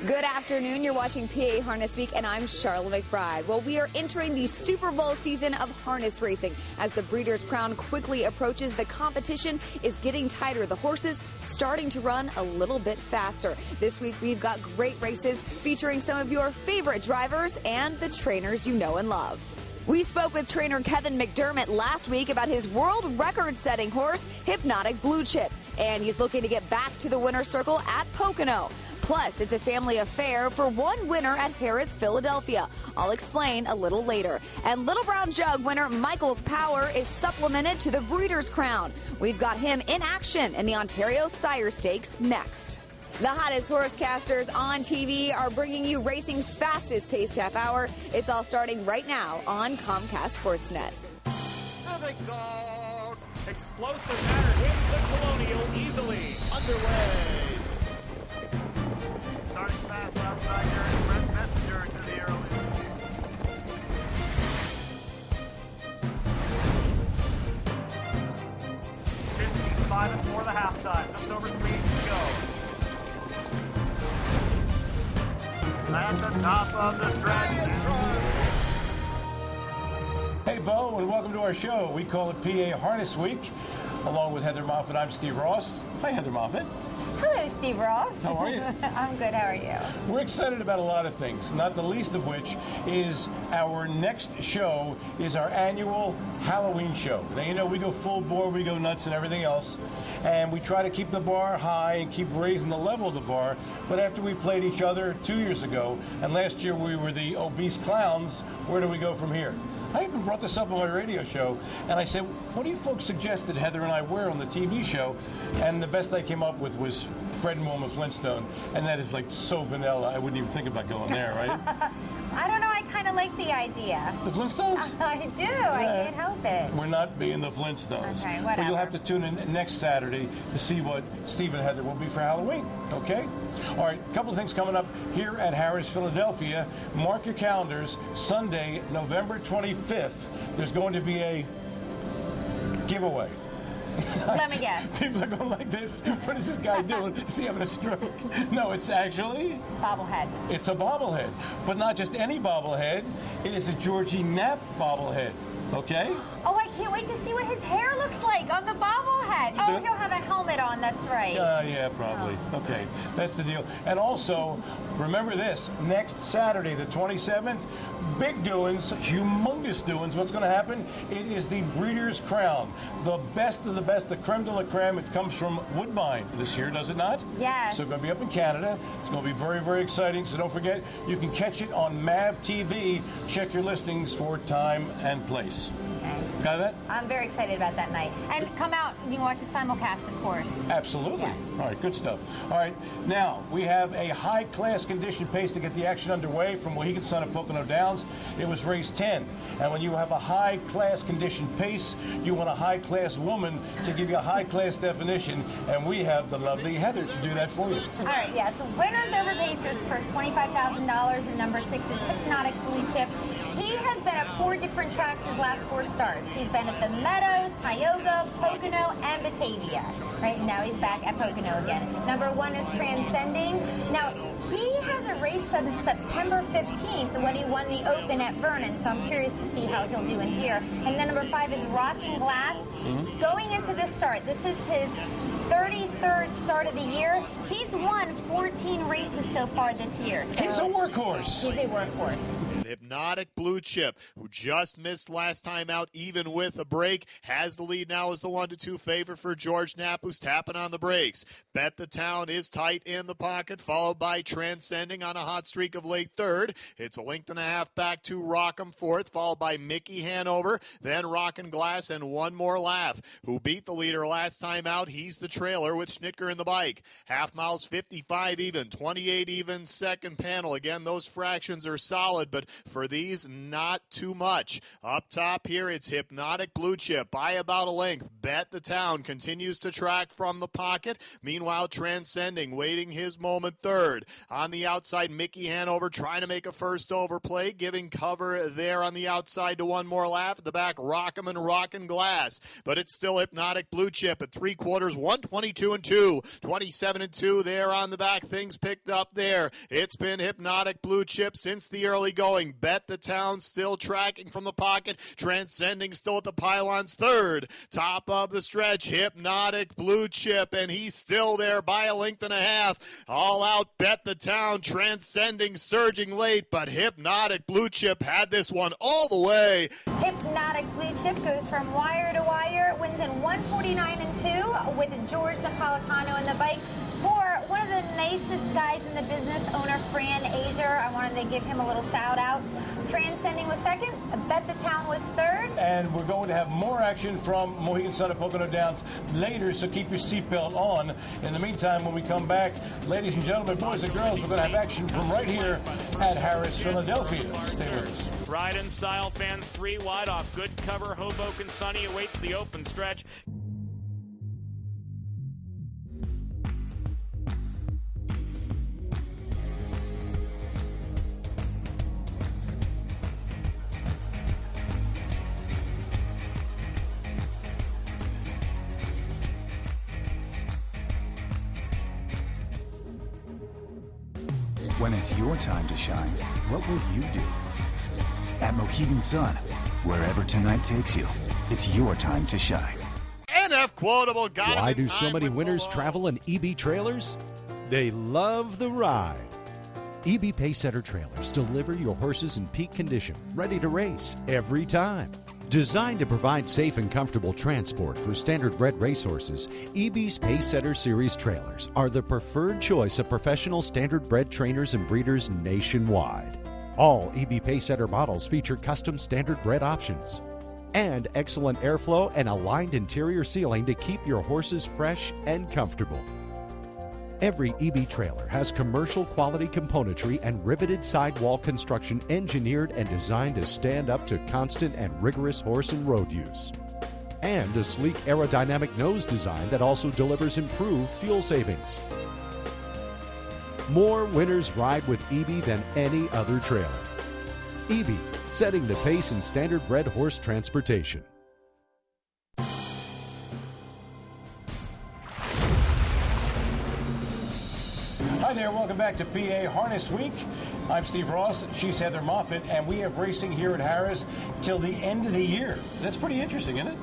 Good afternoon. You're watching PA Harness Week, and I'm Charlotte McBride. Well, we are entering the Super Bowl season of harness racing. As the Breeders' Crown quickly approaches, the competition is getting tighter. The horses starting to run a little bit faster. This week, we've got great races featuring some of your favorite drivers and the trainers you know and love. We spoke with trainer Kevin McDermott last week about his world record-setting horse, Hypnotic Blue Chip, and he's looking to get back to the winner's circle at Pocono. Plus, it's a family affair for one winner at Harrah's Philadelphia. I'll explain a little later. And Little Brown Jug winner Michael's Power is supplemented to the Breeders' Crown. We've got him in action in the Ontario Sire Stakes next. The hottest horse-casters on TV are bringing you racing's fastest-paced half hour. It's all starting right now on Comcast Sportsnet. There they go. Explosive matter hits the Colonial easily. Underway. Starting fast outside here is Brent Messenger to the early. 15-5 before the halftime. Just over 3 to go. At the top of the stretch. Hey, Bo, and welcome to our show. We call it PA Harness Week. Along with Heather Moffett, I'm Steve Ross. Hi, Heather Moffett. Hello, Steve Ross. How are you? I'm good. How are you? We're excited about a lot of things, not the least of which is our next show is our annual Halloween show. Now, you know, we go full bore, we go nuts and everything else, and we try to keep the bar high and keep raising the level of the bar, but after we played each other 2 years ago, and last year we were the obese clowns, where do we go from here? I even brought this up on my radio show, and I said, what do you folks suggested Heather and I wear on the TV show? And the best I came up with was Fred and Wilma Flintstone, and that is like so vanilla, I wouldn't even think about going there, right? I don't know, I kind of like the idea. The Flintstones? I do, I can't help it. We're not being the Flintstones. Okay, whatever. But you'll have to tune in next Saturday to see what Steve and Heather will be for Halloween, okay? All right, a couple of things coming up here at Harrah's Philadelphia. Mark your calendars, Sunday, November 25th, there's going to be a giveaway. Let me guess. People are going like this. What is this guy doing? Is he having a stroke? No, it's actually... Bobblehead. It's a bobblehead. But not just any bobblehead. It is a Georgie Knapp bobblehead. Okay? Oh, I can't wait to see what his hair looks like on the bobblehead. Oh, he'll have a helmet on, that's right. Yeah, probably. Oh. Okay, that's the deal. And also, remember this, next Saturday, the 27th, big doings, humongous doings. What's going to happen? It is the Breeders' Crown. The best of the best, the creme de la creme. It comes from Woodbine this year, does it not? Yes. So it's going to be up in Canada. It's going to be very, very exciting. So don't forget, you can catch it on MAV TV. Check your listings for time and place. Okay. Got that? I'm very excited about that night. And come out, you can watch the simulcast, of course. Absolutely. Yes. All right, good stuff. All right, now we have a high-class condition pace to get the action underway from Mohegan Sun at Pocono Downs. It was race 10. And when you have a high-class condition pace, you want a high-class woman to give you a high-class definition. And we have the lovely Heather to do that for you. All right, yeah, so winners over Pacers, purse $25,000, and number 6 is Hypnotic Blue Chip. He has been at 4 different tracks his last 4 starts. He's been at the Meadows, Tioga, Pocono, and Batavia. Right now he's back at Pocono again. Number 1 is Transcending. Now, he has a race since September 15th when he won the Open at Vernon, so I'm curious to see how he'll do in here. And then number 5 is Rocking Glass. Going into this start, this is his 33rd start of the year. He's won 14 races so far this year. So he's a workhorse. He's a workhorse. Hypnotic Blue Chip, who just missed last time out, even with a break, has the lead now as the 1-2 favorite for George Knapp, who's tapping on the brakes. Bet the Town is tight in the pocket, followed by Transcending on a hot streak of late third. It's a length and a half back to Rock'em fourth, followed by Mickey Hanover, then Rockin' Glass, and One More Laugh, who beat the leader last time out. He's the trailer with Schnitker in the bike. Half miles 55 even, 28 even, second panel. Again, those fractions are solid, but for these, not too much. Up top here, it's Hypnotic. Hypnotic Blue Chip by about a length. Bet the Town continues to track from the pocket. Meanwhile, Transcending waiting his moment third. On the outside, Mickey Hanover trying to make a first overplay, giving cover there on the outside to one more lap. At the back, Rock'em and Rockin' Glass. But it's still Hypnotic Blue Chip at 3/4, 122-2, 27-2 there on the back. Things picked up there. It's been Hypnotic Blue Chip since the early going. Bet the Town still tracking from the pocket. Transcending still at the pylons third. Top of the stretch, Hypnotic Blue Chip, and he's still there by a length and a half. All out, Bet the Town. Transcending, surging late, but Hypnotic Blue Chip had this one all the way. Hypnotic Blue Chip goes from wire to wire, wins in 149-2 with George Napolitano in the bike. For one of the nicest guys in the business, owner Fran Azier, I wanted to give him a little shout out. Transcending was second, Bet the Town was third. And we're going to have more action from Mohegan Sun and Pocono Downs later, so keep your seatbelt on. In the meantime, when we come back, ladies and gentlemen, boys and girls, we're going to have action from right here at Harrah's, Philadelphia. Stay with us. Ride in style, fans 3 wide off. Good cover, Hoboken Sunny awaits the open stretch. When it's your time to shine, what will you do? At Mohegan Sun, wherever tonight takes you, it's your time to shine. NF Quotable got Why it in do so time many with winners Malone. travel in EB trailers? They love the ride. EB Pacesetter trailers deliver your horses in peak condition, ready to race every time. Designed to provide safe and comfortable transport for standard-bred racehorses, EB's Pacesetter Series trailers are the preferred choice of professional standard-bred trainers and breeders nationwide. All EB Pacesetter models feature custom standard-bred options and excellent airflow and aligned interior sealing to keep your horses fresh and comfortable. Every EB trailer has commercial quality componentry and riveted sidewall construction engineered and designed to stand up to constant and rigorous horse and road use. And a sleek aerodynamic nose design that also delivers improved fuel savings. More winners ride with EB than any other trailer. EB, setting the pace in standard-bred horse transportation. Hi there, welcome back to PA Harness Week. I'm Steve Ross, she's Heather Moffett, and we have racing here at Harrah's till the end of the year. That's pretty interesting, isn't it?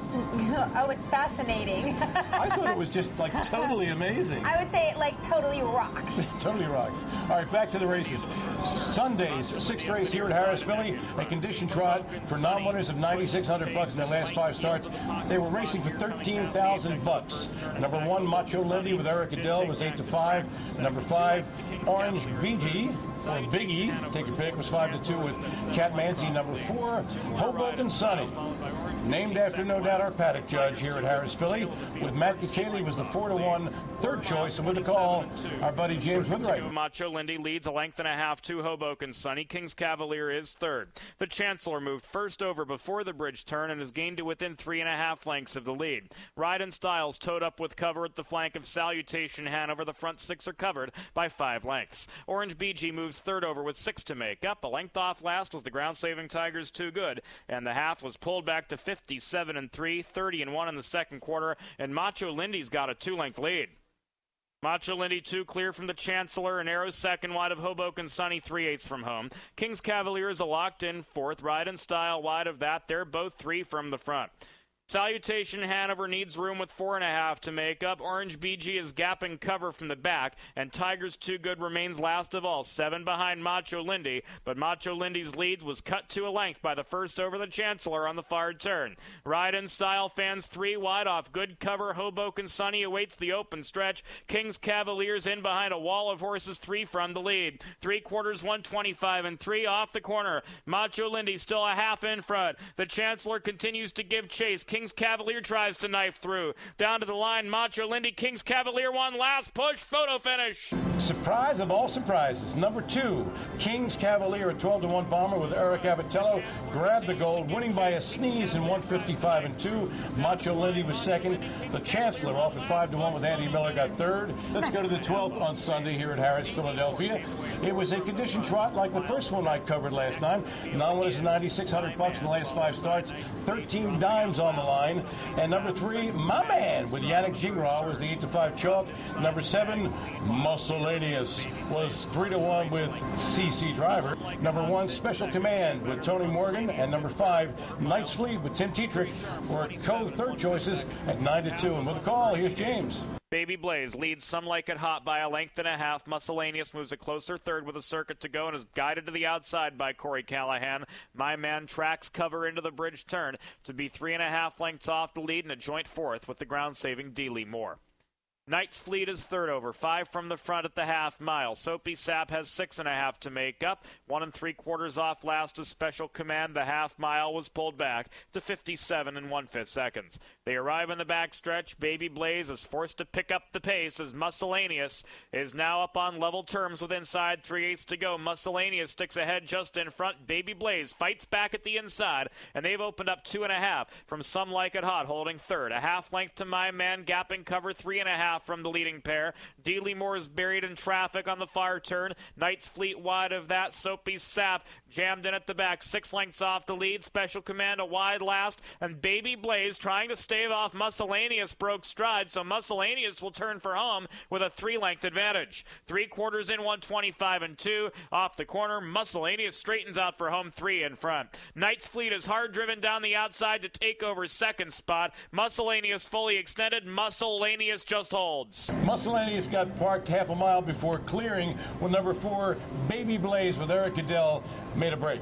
Oh, it's fascinating. I thought it was just like totally amazing. I would say it like totally rocks. Totally rocks. All right, back to the races. Sunday's 6th race here at Harrah's, Philly, a condition trot for non-winners of $9,600 in their last 5 starts. They were racing for $13,000. Number 1, Macho Lindy with Eric Adele was 8-5. Number 5, Orange BG, or Biggie, take your pick, was 5-2 with Cat Manzi. Number 4, Hoboken Sunny, named after no doubt our paddock judge here at Harrah's, Philly, with Matt Cacaly was the 4-1 third choice, and with the call, our buddy James Withright. Macho Lindy leads a length and a half to Hoboken Sunny. Kings Cavalier is third. The Chancellor moved first over before the bridge turn and has gained to within 3.5 lengths of the lead. Ride and Styles towed up with cover at the flank of Salutation Hanover. The front 6 are covered by 5 lengths. Orange BG moves third over with 6 to make up. A length off last was the ground-saving Tigers Too Good, and the half was pulled back to 57-3, 30-1 in the second quarter, and Macho Lindy's got a 2-length lead. Macho Lindy 2 clear from the Chancellor, and Arrow second wide of Hoboken Sunny, 3/8 from home. Kings Cavalier is a locked-in fourth. Ride and Style wide of that. They're both 3 from the front. Salutation Hanover needs room with 4.5 to make up. Orange BG is gapping cover from the back, and Tigers Too Good remains last of all, 7 behind Macho Lindy, but Macho Lindy's lead was cut to a length by the first over the Chancellor on the far turn. Ride and Style fans 3 wide off. Good cover. Hoboken Sunny awaits the open stretch. Kings Cavaliers in behind a wall of horses, 3 from the lead. 3/4, 125-3 off the corner. Macho Lindy still a half in front. The Chancellor continues to give chase. Kings Kings Cavalier tries to knife through. Down to the line, Macho Lindy. Kings Cavalier one last push. Photo finish. Surprise of all surprises. Number 2, Kings Cavalier, a 12-1 bomber with Eric Abatello, grabbed the gold, winning by a sneeze in 155-2. Macho Lindy was second. The Chancellor off at 5-1 with Andy Miller got third. Let's go to the 12th on Sunday here at Harrah's, Philadelphia. It was a conditioned trot like the first one I covered last time. Non-winners is $9,600 in the last 5 starts. 13 dimes on the line. And number 3, my man with Yannick Gingras was the 8-5 chalk. Number 7, Muscleaneous was 3-1 with CC Driver. Number 1, Special Command with Tony Morgan. And number 5, Knight's Fleet with Tim Tetrick were co-third choices at 9-2. And with the call, here's James. Baby Blaze leads Some Like It Hot by a length and a half. Muscleaneous moves a closer third with a circuit to go and is guided to the outside by Cory Callahan. My Man tracks cover into the bridge turn to be 3.5 lengths off the lead and a joint fourth with the ground-saving D. Moore. Knight's Fleet is third over, 5 from the front at the half mile. Soapy Sap has 6.5 to make up. 1 3/4 off last is Special Command. The half mile was pulled back to 57 1/5 seconds. They arrive in the backstretch. Baby Blaze is forced to pick up the pace as Muscleaneous is now up on level terms with inside 3/8 to go. Muscleaneous sticks ahead just in front. Baby Blaze fights back at the inside, and they've opened up 2.5 from Some Like It Hot, holding third. A half length to My Man, gapping cover 3.5 from the leading pair. D. Moore is buried in traffic on the far turn. Knight's Fleet wide of that. Soapy Sap jammed in at the back, 6 lengths off the lead. Special Command a wide last, and Baby Blaze trying to stave off Muscleaneous broke stride, so Muscleaneous will turn for home with a 3-length advantage. 3/4 in 125-2 off the corner. Muscleaneous straightens out for home 3 in front. Knight's Fleet is hard driven down the outside to take over second spot. Muscleaneous fully extended. Muscleaneous just holds. Muscleaneous got parked half a mile before clearing when number 4, Baby Blaze with Eric Goodell made a break.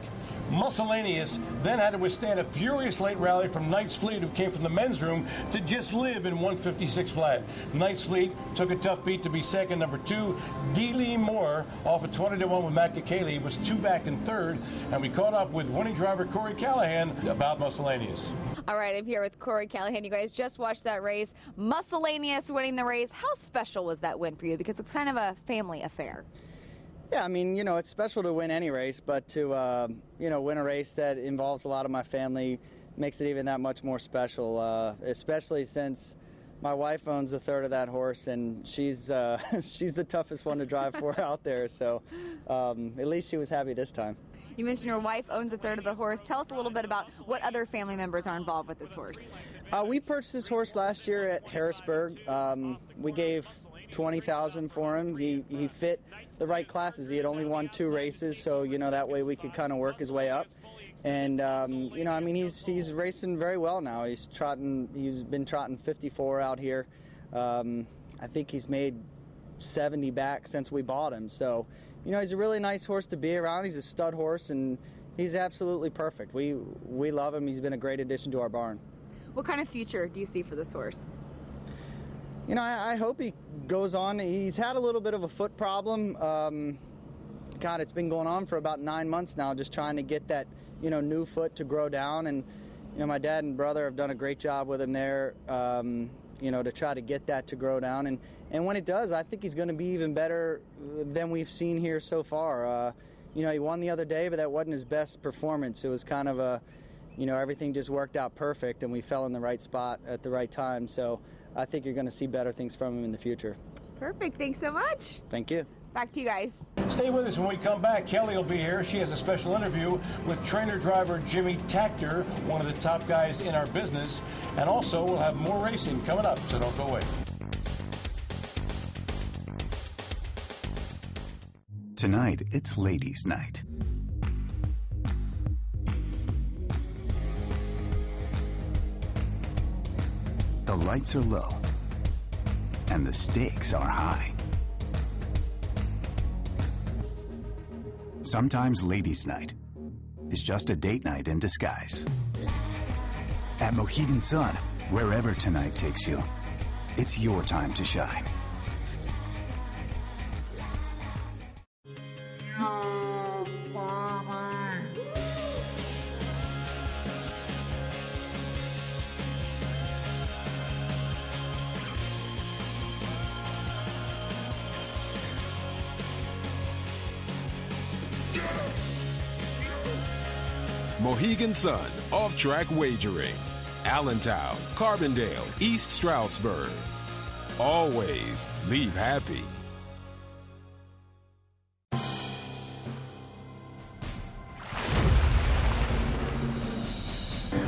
Muscleaneous then had to withstand a furious late rally from Knight's Fleet, who came from the men's room to just live in 156 flat. Knight's Fleet took a tough beat to be second. Number 2, D. Moore off at 20-1 with Matt Kikali was 2 back in third, and we caught up with winning driver Cory Callahan about Muscleaneous. All right, I'm here with Cory Callahan. You guys just watched that race. Muscleaneous winning the race. How special was that win for you? Because it's kind of a family affair. Yeah, I mean, you know, it's special to win any race, but to, win a race that involves a lot of my family makes it even that much more special, especially since my wife owns a third of that horse, and she's the toughest one to drive for out there, so at least she was happy this time. You mentioned your wife owns a third of the horse. Tell us a little bit about what other family members are involved with this horse. We purchased this horse last year at Harrisburg. We gave $20,000 for him. He fit the right classes. He had only won 2 races, so that way we could kind of work his way up. And he's racing very well now. He's been trotting 54 out here. I think he's made 70 back since we bought him. So he's a really nice horse to be around. He's a stud horse, and he's absolutely perfect. We love him. He's been a great addition to our barn. What kind of future do you see for this horse? I hope he goes on. He's had a little bit of a foot problem. It's been going on for about 9 months now, just trying to get that, new foot to grow down. And, my dad and brother have done a great job with him there, to try to get that to grow down. And when it does, I think he's going to be even better than we've seen here so far. He won the other day, but that wasn't his best performance. It was kind of everything just worked out perfect, and we fell in the right spot at the right time. So I think you're going to see better things from him in the future. Perfect. Thanks so much. Thank you. Back to you guys. Stay with us when we come back. Kelly will be here. She has a special interview with trainer-driver Jimmy Takter, one of the top guys in our business. And also, we'll have more racing coming up, so don't go away. Tonight, it's ladies' night. The lights are low, and the stakes are high. Sometimes ladies' night is just a date night in disguise. At Mohegan Sun, wherever tonight takes you, it's your time to shine. Mohegan Sun, off-track wagering. Allentown, Carbondale, East Stroudsburg. Always leave happy.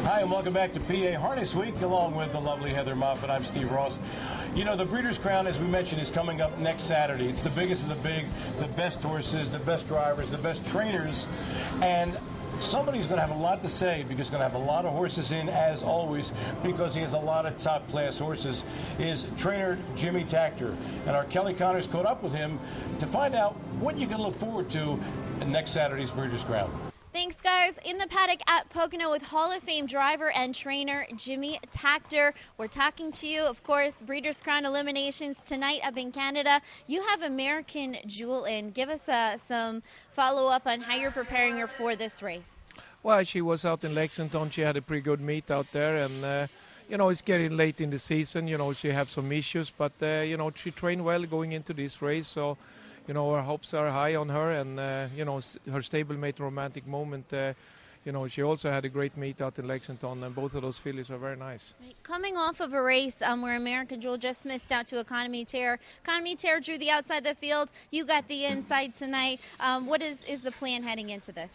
Hi, and welcome back to PA Harness Week, along with the lovely Heather Moffat. I'm Steve Ross. You know, the Breeders' Crown, as we mentioned, is coming up next Saturday. It's the biggest of the big, the best horses, the best drivers, the best trainers, and somebody's going to have a lot to say because he's going to have a lot of horses in, as always, because he has a lot of top-class horses, is trainer Jimmy Takter. And our Kelly Connors caught up with him to find out what you can look forward to in next Saturday's Breeders' Crown. Thanks, guys. In the paddock at Pocono with Hall of Fame driver and trainer Jimmy Takter. We're talking to you, of course, Breeders' Crown eliminations tonight up in Canada. You have American Jewel in. Give us some follow-up on how you're preparing her for this race. Well, she was out in Lexington. She had a pretty good meet out there, and you know, it's getting late in the season. You know, she have some issues, but you know, she trained well going into this race, so you know, our hopes are high on her, and you know, her stablemate Romantic Moment, you know, she also had a great meet out in Lexington, and both of those fillies are very nice. Coming off of a race where American Jewel just missed out to Economy Terror. Economy Terror drew the outside the field. You got the inside tonight. What is the plan heading into this?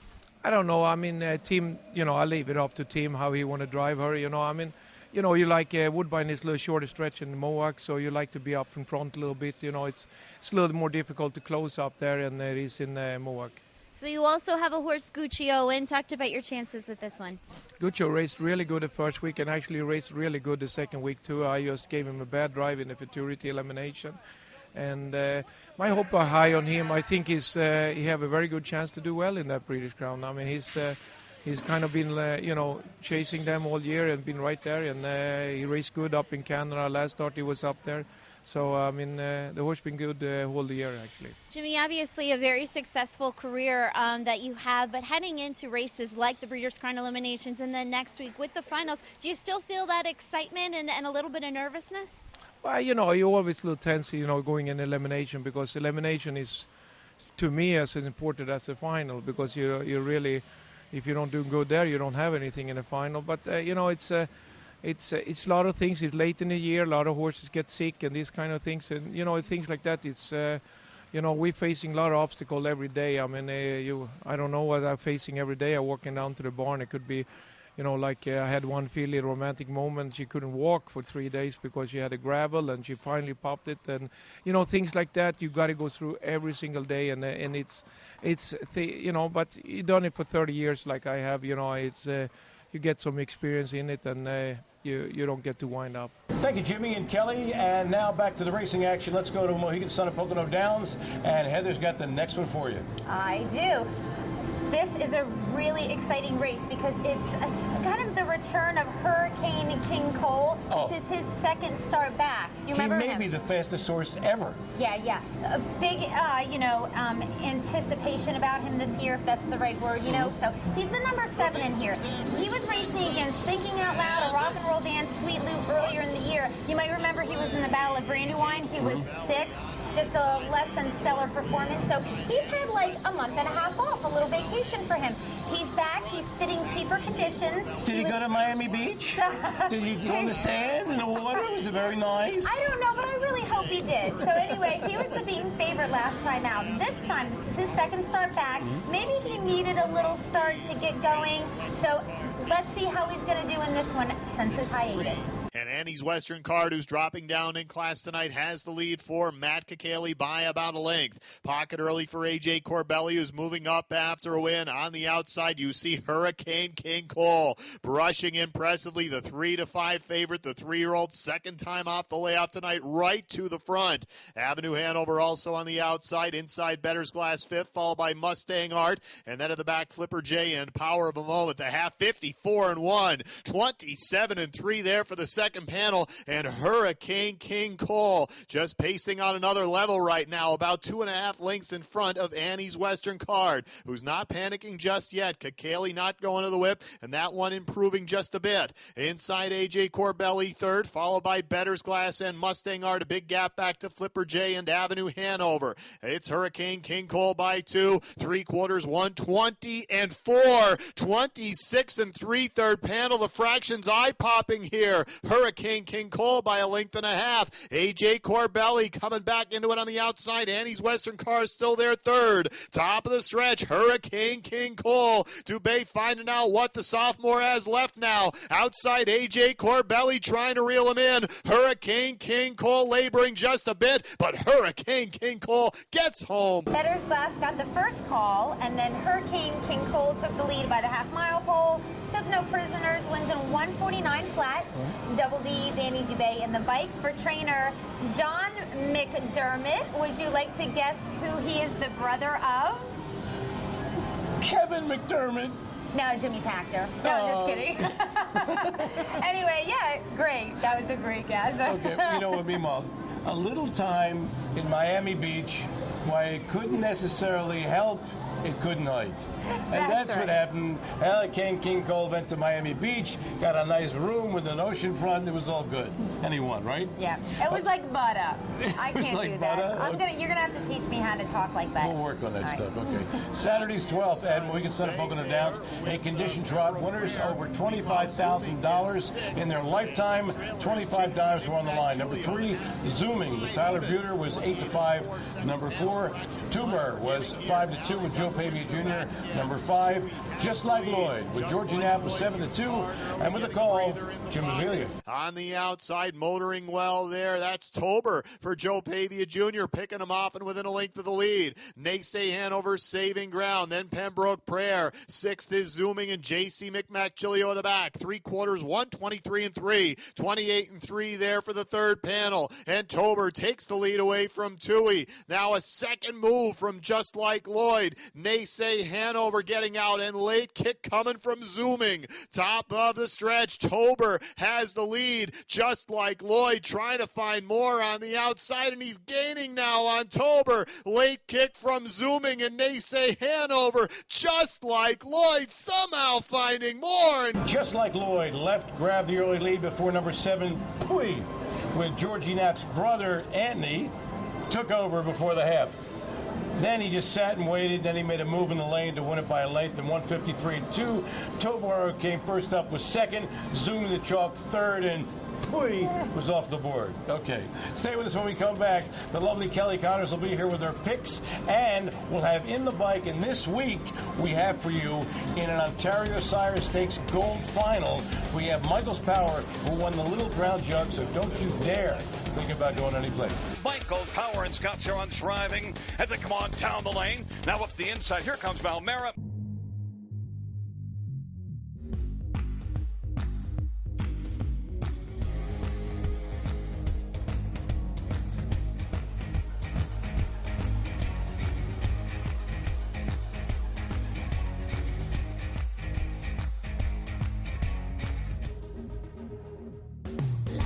I don't know. I mean, team, you know, I leave it up to team how he want to drive her. You know, I mean, you know, you like Woodbine is a little shorter stretch in the Mohawk, so you like to be up in front a little bit. You know, it's a little more difficult to close up there than it is in Mohawk. So you also have a horse, Guccio, in. Talked about your chances with this one. Guccio raced really good the first week and actually raced really good the second week too. I just gave him a bad drive in the futurity elimination. And my hope are high on him. I think he have a very good chance to do well in that British Crown. I mean, he's kind of been, you know, chasing them all year and been right there. And he raced good up in Canada. Last start he was up there. So, I mean, the horse been good all the year, actually. Jimmy, obviously a very successful career that you have, but heading into races like the Breeders' Crown eliminations and then next week with the finals, do you still feel that excitement and a little bit of nervousness? Well, you know, you always feel tense, you know, going in elimination, because elimination is, to me, as important as the final, because you really, if you don't do good there, you don't have anything in the final. But, you know, it's a lot of things. It's late in the year, a lot of horses get sick and these kind of things. And, you know, things like that, it's, you know, we're facing a lot of obstacles every day. I mean, I don't know what I'm facing every day. I'm walking down to the barn. It could be, you know, like I had one filly, Romantic Moment. She couldn't walk for 3 days because she had a gravel, and she finally popped it. And, you know, things like that, you got to go through every single day. And you know, but you've done it for 30 years like I have. You know, it's you get some experience in it, and you don't get to wind up. Thank you, Jimmy and Kelly. And now back to the racing action. Let's go to Mohegan Sun and Pocono Downs. And Heather's got the next one for you. I do. This is a really exciting race because it's kind of the return of Hurricane Kingcole. Oh. This is his second start back. Do you remember him? He may be the fastest horse ever. Yeah. A big, you know, anticipation about him this year, if that's the right word, you know. So he's the number 7 in here. He was racing against Thinking Out Loud, a rock and roll dance, Sweet Loot earlier in the year. You might remember he was in the Battle of Brandywine. He was 6th. Just a less than stellar performance. So he's had like a month and a half off, a little vacation for him. He's back. He's fitting cheaper conditions. Did he go to Miami Beach? Did he go on the sand and the water? Was it very nice? I don't know, but I really hope he did. So anyway, he was the beaten favorite last time out. This time, this is his second start back. Maybe he needed a little start to get going. So let's see how he's going to do in this one since his hiatus. And Annie's Western Card, who's dropping down in class tonight, has the lead for Matt Kakaley by about a length. Pocket early for A.J. Corbelli, who's moving up after a win. On the outside, you see Hurricane Kingcole brushing impressively. The 3-5 favorite, the 3-year-old, second time off the layoff tonight, right to the front. Avenue Hanover also on the outside. Inside, Better's Glass fifth, followed by Mustang Art. And then at the back, Flipper J and Power of a Moment. The half 54-1, 27-3 there for the second. second panel, and Hurricane Kingcole just pacing on another level right now, about 2.5 lengths in front of Annie's Western Card, who's not panicking just yet. Kikali not going to the whip, and that one improving just a bit. Inside, A.J. Corbelli third, followed by Better's Glass and Mustang Art. A big gap back to Flipper J and Avenue Hanover. It's Hurricane Kingcole by 2, 3/4, 120 and 4, 26 and 3/3 panel. The fractions eye-popping here. Hurricane Kingcole by 1.5 lengths. A.J. Corbelli coming back into it on the outside. Annie's Western Car still there third. Top of the stretch, Hurricane Kingcole. Dube finding out what the sophomore has left now. Outside, A.J. Corbelli trying to reel him in. Hurricane Kingcole laboring just a bit, but Hurricane Kingcole gets home. Better's Glass got the first call, and then Hurricane Kingcole took the lead by the half-mile pole. Took no prisoners, wins in 149 flat. Double D, Danny Dube in the bike. For trainer John McDermott, would you like to guess who he is the brother of? Kevin McDermott. No, Jimmy Takter. No, just kidding. Anyway, yeah, great. That was a great guess. Okay, you know what, meanwhile, a little time in Miami Beach, why it couldn't necessarily help, it couldn't hurt. And that's right. what happened. Hurricane Kingcole went to Miami Beach, got a nice room with an ocean front. It was all good. And he won, right? Yeah, it was like butter. I was can't like do that. butter? You're gonna have to teach me how to talk like that. We'll work on that All right. stuff, okay. Saturday's 12th at Mohegan Sun at Pocono Downs. A condition trot. Winners over $25,000 in their lifetime. $25 were on the line. Number 3, Zooming with Tyler Buter was 8-5. Number 4, Tuber was 5-2 with Joe Pavia Jr. Number 5, Just Like Lloyd with Georgia Knapp was 7-2. And with the call, Jim Avilia. On the outside, motoring well there. That's Tober for Joe Pavia Jr., picking him off and within a length of the lead. Naysay Hanover saving ground. Then Pembroke Prayer. 6th is Zooming, and J.C. McMacchilio in the back. 3/4, 123 and 3. 28 and 3 there for the third panel. And Tober takes the lead away from Tui. Now a second move from Just Like Lloyd. Naysay Hanover getting out, and late kick coming from Zooming. Top of the stretch, Tober has the lead. Just Like Lloyd trying to find more on the outside, and he's gaining now on Tober. Late kick from Zooming, and Naysay Hanover. Just Like Lloyd somehow finding more. Just Like Lloyd left, grabbed the early lead before number 7, Pui, with Georgie Knapp's brother, Anthony, took over before the half. Then he just sat and waited. Then he made a move in the lane to win it by a length in 153 and 2. Tobaro came first up with second. Zooming the chalk third, and Pui was off the board. Okay. Stay with us when we come back. The lovely Kelly Connors will be here with her picks, and we'll have In the Bike. And this week, we have for you in an Ontario Sire Stakes Gold Final, we have Michael's Power, who won the Little Brown Jug, so don't you dare think about going any place. Michael's Power and Scott's are on thriving as they come on down the lane. Now up the inside, here comes Valmera.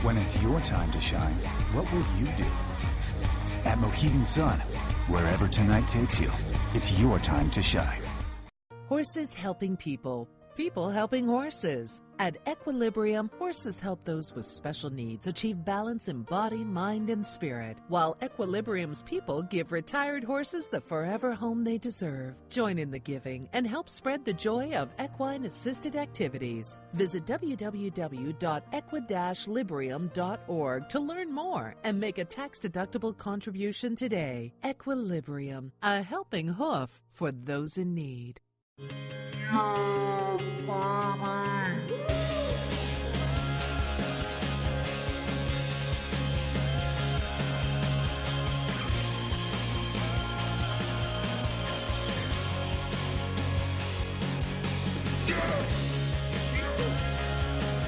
When it's your time to shine, what will you do? At Mohegan Sun, wherever tonight takes you, it's your time to shine. Horses helping people, people helping horses. At Equilibrium, horses help those with special needs achieve balance in body, mind, and spirit, while Equilibrium's people give retired horses the forever home they deserve. Join in the giving and help spread the joy of equine-assisted activities. Visit www.equi-librium.org to learn more and make a tax-deductible contribution today. Equilibrium, a helping hoof for those in need.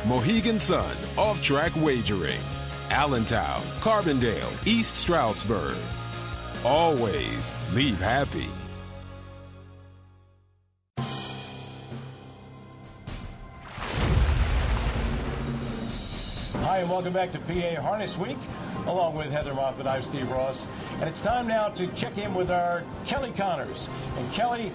Mohegan Sun, off-track wagering. Allentown, Carbondale, East Stroudsburg. Always leave happy. Hi, and welcome back to PA Harness Week. Along with Heather Moffat, I'm Steve Ross. And it's time now to check in with our Kelly Connors. And Kelly,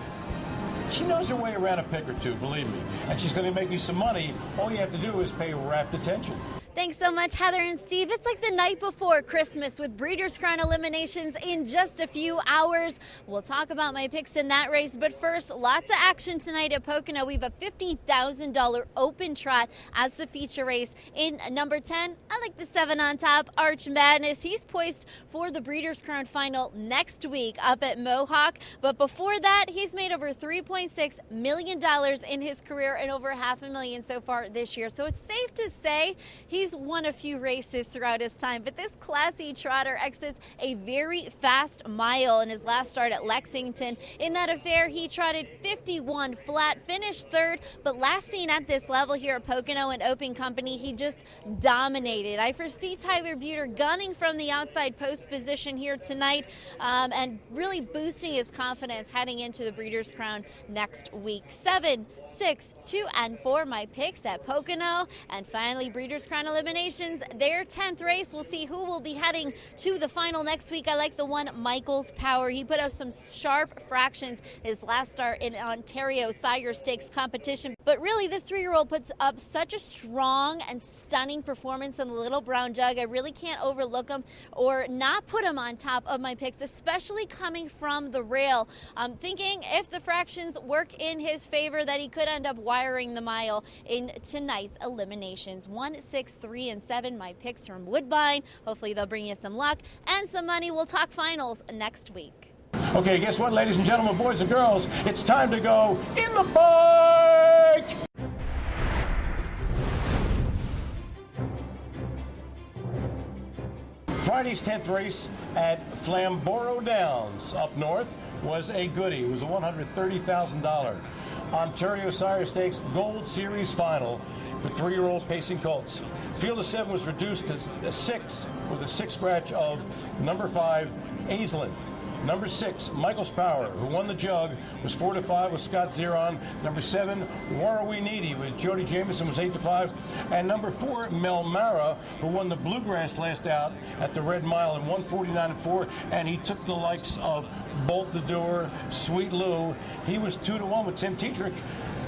she knows her way around a pick or two, believe me. And she's going to make you some money. All you have to do is pay rapt attention. Thanks so much, Heather and Steve. It's like the night before Christmas with Breeders' Crown eliminations in just a few hours. We'll talk about my picks in that race, but first, lots of action tonight at Pocono. We have a $50,000 open trot as the feature race. In number 10, I like the 7 on top, Arch Madness. He's poised for the Breeders' Crown final next week up at Mohawk. But before that, he's made over $3.6 million in his career and over $500,000 so far this year. So it's safe to say he's won a few races throughout his time, but this classy trotter exits a very fast mile in his last start at Lexington. In that affair, he trotted 51 flat, finished third, but last seen at this level here at Pocono and Open Company, he just dominated. I foresee Tyler Buter gunning from the outside post position here tonight and really boosting his confidence heading into the Breeders' Crown next week. 7, 6, 2, and 4, my picks at Pocono. And finally, Breeders' Crown eliminations, their 10th race. We'll see who will be heading to the final next week. I like the one Michael's Power. He put up some sharp fractions his last start in Ontario Sire Stakes competition. But really, this 3-year-old puts up such a strong and stunning performance in the Little Brown Jug. I really can't overlook him or not put him on top of my picks, especially coming from the rail. I'm thinking if the fractions work in his favor that he could end up wiring the mile in tonight's eliminations. 1, 6, 3, and 7, my picks from Woodbine. Hopefully they'll bring you some luck and some money. We'll talk finals next week. Okay, guess what, ladies and gentlemen, boys and girls? It's time to go in the bike! Friday's 10th race at Flamboro Downs up north was a goodie. It was a $130,000 Ontario Sire Stakes Gold Series final for 3-year-old pacing colts. Field of 7 was reduced to 6 with a 6 scratch of number 5, Aislinn. Number 6, Michael's Power, who won the jug, was 4-5 with Scott Zeron. Number 7, Where Are We Needy with Jody Jamieson was 8-5. And number 4, Melmara, who won the Bluegrass last out at the Red Mile in 149-4. And he took the likes of Bolt the Doer, Sweet Lou. He was 2-1 with Tim Tetrick.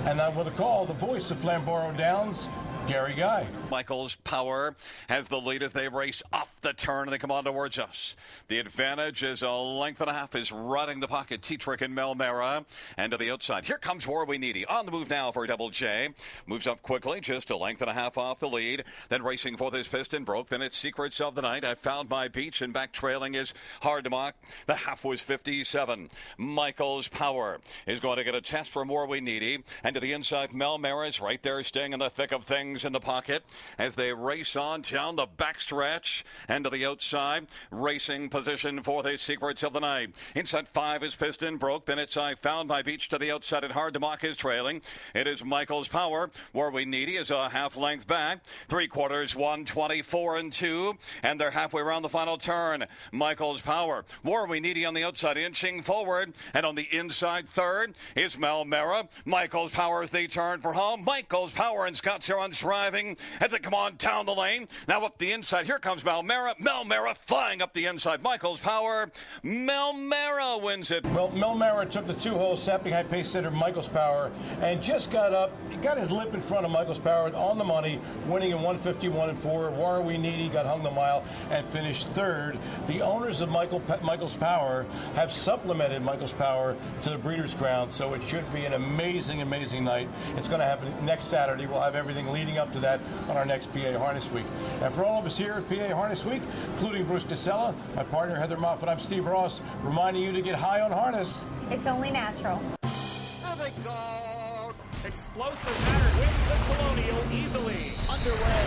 And I will call the voice of Flamboro Downs, Gary Guy. Michael's Power has the lead as they race off the turn and they come on towards us. The advantage is a length and a half is running the pocket. Tetrick and Melmara. And to the outside, here comes Where We Needy. On the move now for Double J. Moves up quickly, just a length and a half off the lead. Then racing for this piston broke. Then it's Secrets of the Night. I Found My Beach, and back trailing is Hard to Mock. The half was 57. Michael's Power is going to get a test from Where We Needy. And to the inside, Melmara is right there staying in the thick of things in the pocket as they race on down the backstretch and to the outside. Racing position for the Secrets of the Night. Inside 5 is Piston Broke. Then it's I Found My Beach to the outside, and Hard to Mock is trailing. It is Michael's Power. Where We Needy is a half length back. 3/4, 124-2, and they're halfway around the final turn. Michael's Power. Where We Needy on the outside, inching forward, and on the inside third is Melmara. Michael's Power as they turn for home. Michael's Power and Scott Zeron's driving as they come on down the lane. Now up the inside, here comes Melmara. Melmara flying up the inside. Michael's Power. Melmara wins it. Well, Melmara took the 2-hole sapping high pace setter Michael's Power and just got up, got his lip in front of Michael's Power on the money, winning in 151-4. Where Are We Needy got hung the mile and finished third. The owners of Michael's Power have supplemented Michael's Power to the Breeders' Crown, so it should be an amazing, amazing night. It's going to happen next Saturday. We'll have everything leading up to that on our next PA Harness Week. And for all of us here at PA Harness Week, including Bruce DeSella, my partner Heather Moffat, I'm Steve Ross, reminding you to get high on harness. It's only natural. Oh my God! Explosive Matter wins the Colonial easily. Underway.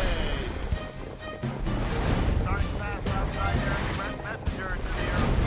Starting fast outside there. Messenger to the air.